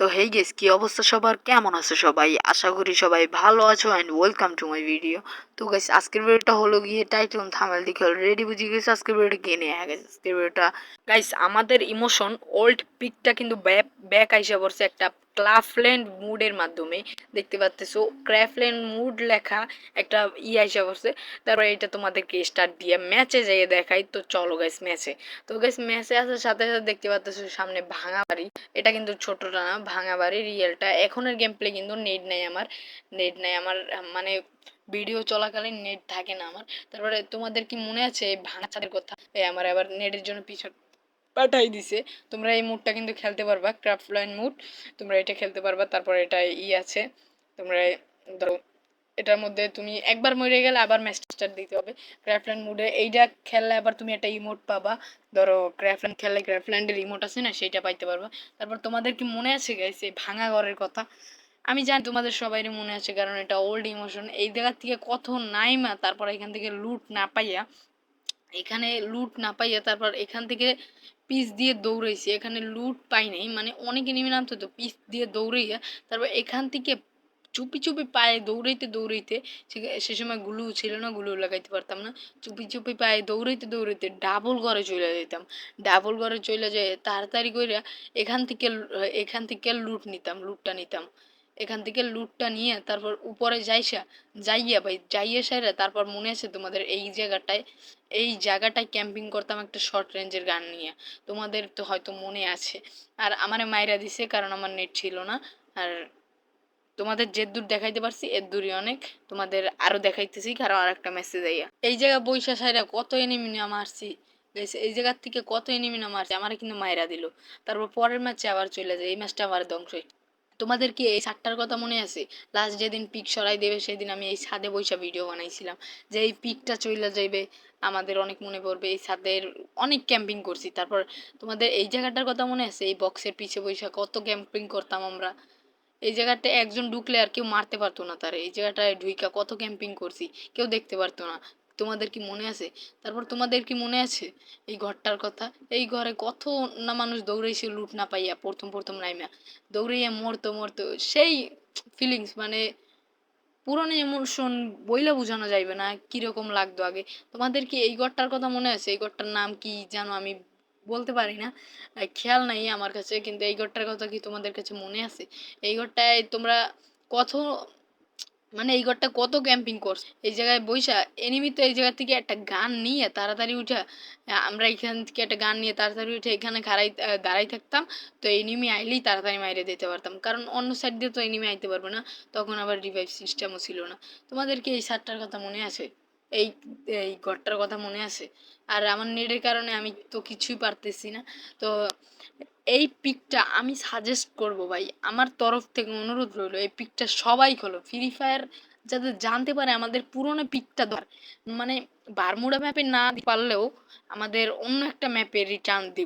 তো হেই গেস কি অবস্থা সবার, কেমন আছে সবাই? আশা করি সবাই ভালো আছো and welcome to my video. তো গাইস আজকের ভিডিওটা হলো গিয়ে টাইটেল থাম্বনেল দেখে অলরেডি বুঝে গেছে আজকের ভিডিওটা কে নিয়ে গেছে। আজকের ভিডিওটা গাইস আমাদের ইমোশন ওল্ড পিকটা কিন্তু ব্যাক আইসা পড়ছে একটা ক্রাফল্যান্ড মুডের মাধ্যমে। দেখতে পাচ্তেছো ক্রাফল্যান্ড মুড লেখা একটা আইসা পড়ছে। তারপরে এটা তোমাদেরকে স্টার্ট দিয়ে ম্যাচে যাইয়ে দেখাই। তো চলো গাইস ম্যাচে। তো গাইস ম্যাচে আসার সাথে সাথে দেখতে পাচ্তেছো সামনে ভাঙা বাড়ি। এটা কিন্তু ছোটটা না, ভাঙা বাড়ি রিয়েলটা। এখনের গেম প্লে কিন্তু নেট নাই আমার মানে ভিডিও চলাকালীন নেট থাকে না আমার। তারপরে তোমাদের কি মনে আছে এই ভাঙা ছাদের কথা? আমার আবার নেটের জন্য পিছন পাঠাই দিছে। তোমরা এই মুডটা কিন্তু খেলতে পারবা, ক্রাফটল্যান্ড মুড। তোমরা এটা খেলতে পারবা। তারপর এটা আছে, তোমরা ধরো এটার মধ্যে তুমি একবার মরে গেলে আবার ম্যাচ স্টার্ট দিতে হবে। ক্রাফল্যান্ড মুডে এইটা খেললে আবার তুমি একটা ইমোট পাবা। ধরো ক্রাফল্যান্ড খেললে ক্রাফল্যান্ডের ইমোট আছে না, সেইটা পাইতে পারবা। তারপর তোমাদের কি মনে আছে গাইস এই ভাঙা ঘরের কথা? আমি জানি তোমাদের সবারই মনে আছে, কারণ এটা ওল্ড ইমোশন। এই জায়গা থেকে কত নাইমা, তারপর এখান থেকে লুট না পাইয়া তারপর এখান থেকে পিস দিয়ে দৌড়াইছি। এখানে লুট পাই নাই, মানে অনেক এনিমি নামতো, তো পিস দিয়ে দৌড়াইয়া তারপর এখান থেকে চুপি চুপি পায়ে দৌড়াইতে দৌড়াইতে, সে সময় গুলু ছিল না, গুলু লাগাইতে পারতাম না। চুপি চুপি পায়ে দৌড়াইতে দৌড়াইতে ডাবল ঘরে চলে যেতাম। ডাবল ঘরে চলে যায় তাড়াতাড়ি করে এখান থেকে লুটটা নিতাম। এখান থেকে লুটটা নিয়ে তারপর উপরে যাইয়া সাইরা তারপর মনে আছে তোমাদের এই জায়গাটায় ক্যাম্পিং করতাম একটা শর্ট রেঞ্জের গান নিয়ে। তোমাদের তো হয়তো মনে আছে। আর আমারে মাইরা দিছে কারণ আমার নেট ছিল না। আর তোমাদের যে দূর দেখাইতে পারছি এর দূরই অনেক। তোমাদের আরো দেখাইতেছি, কারণ আর একটা মেসেজ আইয়া এই জায়গা বৈশা সাইরা কত এনিমি মারছি। এই জায়গার থেকে কত এনিমি মারছি, আমারে কিন্তু মাইরা দিল। তারপর পরের ম্যাচে আবার চলে যায়, এই ম্যাচটা আমার ধ্বংস। তোমাদের কি এই ছাদটার কথা মনে আছে? লাস্ট যেদিন পিক সরাই দেবে সেদিন আমি এই ছাদে বৈশা ভিডিও বানাইছিলাম যে এই পিকটা চইলা যাইবে, আমাদের অনেক মনে পড়বে। এই ছাদের অনেক ক্যাম্পিং করছি। তারপর তোমাদের এই জায়গাটার কথা মনে আছে? এই বক্সের পিছে বৈশা কত ক্যাম্পিং করতাম আমরা। এই জায়গাটায় একজন ঢুকলে আর কেউ মারতে পারতো না তার। এই জায়গাটায় ঢুইকা কত ক্যাম্পিং করছি, কেউ দেখতে পারতো না। তোমাদের কি মনে আছে? তারপর তোমাদের কি মনে আছে এই ঘরটার কথা? এই ঘরে কত না মানুষ দৌড়াইছে লুট না পাইয়া, প্রথম প্রথম নাইমা দৌড়াইয়া মরতো মরতো। সেই ফিলিংস মানে পুরনো ইমোশন বইলা বোঝানো যাইবে না কিরকম লাগতো আগে। তোমাদের কি এই ঘরটার কথা মনে আছে? এই ঘরটার নাম কি জানো? আমি বলতে পারি না, খেয়াল নাই আমার কাছে। কিন্তু এই ঘরটার কথা কি তোমাদের কাছে মনে আছে? এই ঘরটায় তোমরা কত মানে এই ঘরটা কত ক্যাম্পিং করছে এই জায়গায় বইসা। এনিমি তো এই জায়গা থেকে একটা গান নিয়ে তাড়াতাড়ি উঠা, আমরা এখান থেকে একটা গান নিয়ে তাড়াতাড়ি উঠে এখানে দাঁড়াই থাকতাম। তো এনিমি আইলেই তাড়াতাড়ি মাইরে দিতে পারতাম, কারণ অন্য সাইড দিয়ে তো এনিমি আইতে পারবে না। তখন আবার রিভাইভ সিস্টেমও ছিল না। তোমাদের কি এই সারটার কথা মনে আছে? এই এই ঘরটার কথা মনে আছে? আর আমার নেটের কারণে আমি তো কিছুই পারতেছি না। তো এই পিকটা আমি সাজেস্ট করব ভাই, আমার তরফ থেকে অনুরোধ রইল, এই পিকটা সবাই খোলো। ফ্রি ফায়ার যাতে জানতে পারে আমাদের পুরনো পিকটা ধর, মানে বারমুডা ম্যাপে না পারলেও আমাদের অন্য একটা ম্যাপে রিটার্ন দিব।